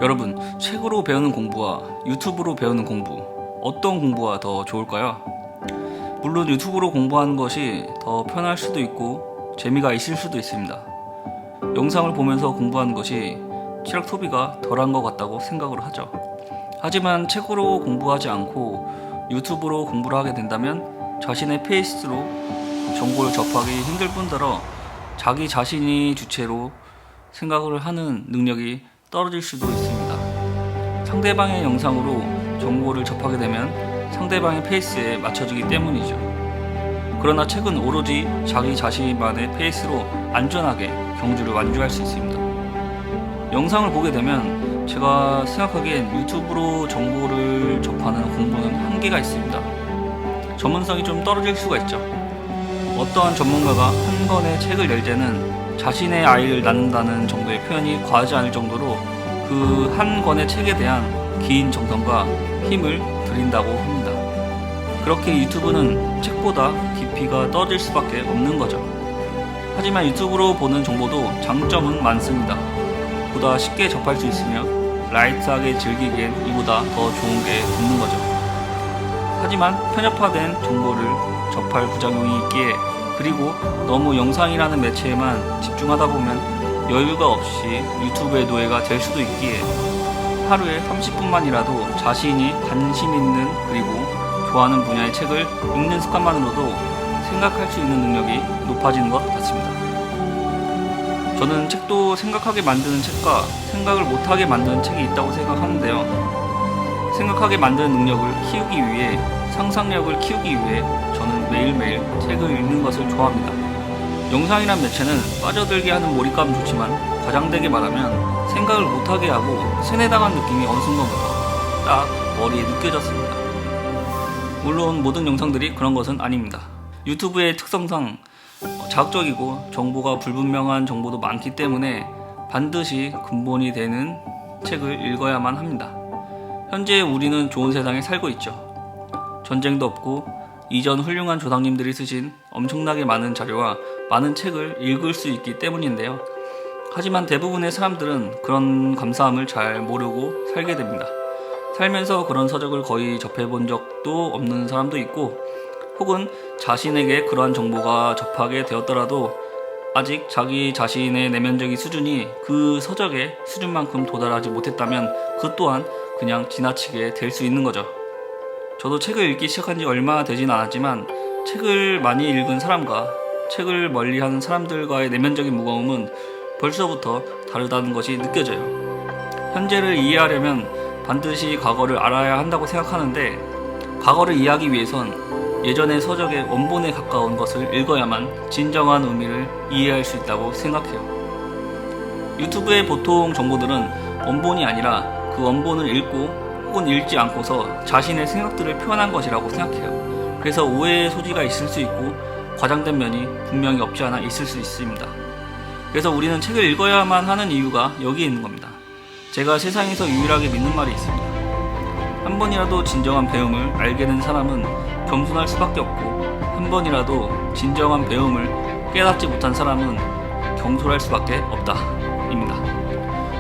여러분, 책으로 배우는 공부와 유튜브로 배우는 공부, 어떤 공부가 더 좋을까요? 물론 유튜브로 공부하는 것이 더 편할 수도 있고 재미가 있을 수도 있습니다. 영상을 보면서 공부하는 것이 체력 소비가 덜한 것 같다고 생각을 하죠. 하지만 책으로 공부하지 않고 유튜브로 공부를 하게 된다면 자신의 페이스로 정보를 접하기 힘들 뿐더러 자기 자신이 주체로 생각을 하는 능력이 떨어질 수도 있습니다. 상대방의 영상으로 정보를 접하게 되면 상대방의 페이스에 맞춰지기 때문이죠. 그러나 책은 오로지 자기 자신만의 페이스로 안전하게 경주를 완주할 수 있습니다. 영상을 보게 되면 제가 생각하기엔 유튜브로 정보를 접하는 공부는 한계가 있습니다. 전문성이 좀 떨어질 수가 있죠. 어떠한 전문가가 한 권의 책을 낼 때는 자신의 아이를 낳는다는 정도의 표현이 과하지 않을 정도로 그 한 권의 책에 대한 긴 정성과 힘을 들인다고 합니다. 그렇게 유튜브는 책보다 깊이가 떨어질 수밖에 없는 거죠. 하지만 유튜브로 보는 정보도 장점은 많습니다. 보다 쉽게 접할 수 있으며 라이트하게 즐기기엔 이보다 더 좋은 게 없는 거죠. 하지만 편협화된 정보를 접할 부작용이 있기에, 그리고 너무 영상이라는 매체에만 집중하다 보면 여유가 없이 유튜브의 노예가 될 수도 있기에 하루에 30분만이라도 자신이 관심 있는 그리고 좋아하는 분야의 책을 읽는 습관만으로도 생각할 수 있는 능력이 높아지는 것 같습니다. 저는 책도 생각하게 만드는 책과 생각을 못하게 만드는 책이 있다고 생각하는데요. 생각하게 만드는 능력을 키우기 위해, 상상력을 키우기 위해 저는 매일매일 책을 읽는 것을 좋아합니다. 영상이란 매체는 빠져들게 하는 몰입감은 좋지만 과장되게 말하면 생각을 못하게 하고 세뇌당한 느낌이 어느 순간부터 딱 머리에 느껴졌습니다. 물론 모든 영상들이 그런 것은 아닙니다. 유튜브의 특성상 자극적이고 정보가 불분명한 정보도 많기 때문에 반드시 근본이 되는 책을 읽어야만 합니다. 현재 우리는 좋은 세상에 살고 있죠. 전쟁도 없고 이전 훌륭한 조상님들이 쓰신 엄청나게 많은 자료와 많은 책을 읽을 수 있기 때문인데요. 하지만 대부분의 사람들은 그런 감사함을 잘 모르고 살게 됩니다. 살면서 그런 서적을 거의 접해본 적도 없는 사람도 있고, 혹은 자신에게 그러한 정보가 접하게 되었더라도 아직 자기 자신의 내면적인 수준이 그 서적의 수준만큼 도달하지 못했다면 그 또한 그냥 지나치게 될 수 있는 거죠. 저도 책을 읽기 시작한 지 얼마 되진 않았지만 책을 많이 읽은 사람과 책을 멀리하는 사람들과의 내면적인 무거움은 벌써부터 다르다는 것이 느껴져요. 현재를 이해하려면 반드시 과거를 알아야 한다고 생각하는데, 과거를 이해하기 위해선 예전의 서적의 원본에 가까운 것을 읽어야만 진정한 의미를 이해할 수 있다고 생각해요. 유튜브의 보통 정보들은 원본이 아니라 그 원본을 읽고 혹은 읽지 않고서 자신의 생각들을 표현한 것이라고 생각해요. 그래서 오해의 소지가 있을 수 있고 과장된 면이 분명히 없지 않아 있을 수 있습니다. 그래서 우리는 책을 읽어야만 하는 이유가 여기에 있는 겁니다. 제가 세상에서 유일하게 믿는 말이 있습니다. 한 번이라도 진정한 배움을 알게 된 사람은 겸손할 수밖에 없고, 한 번이라도 진정한 배움을 깨닫지 못한 사람은 경솔할 수밖에 없다 입니다.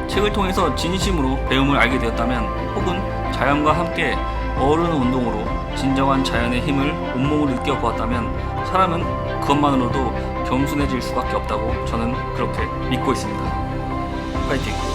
책을 통해서 진심으로 배움을 알게 되었다면, 혹은 자연과 함께 어우르는 운동으로 진정한 자연의 힘을 온몸으로 느껴보았다면 사람은 그것만으로도 겸손해질 수밖에 없다고 저는 그렇게 믿고 있습니다. 파이팅!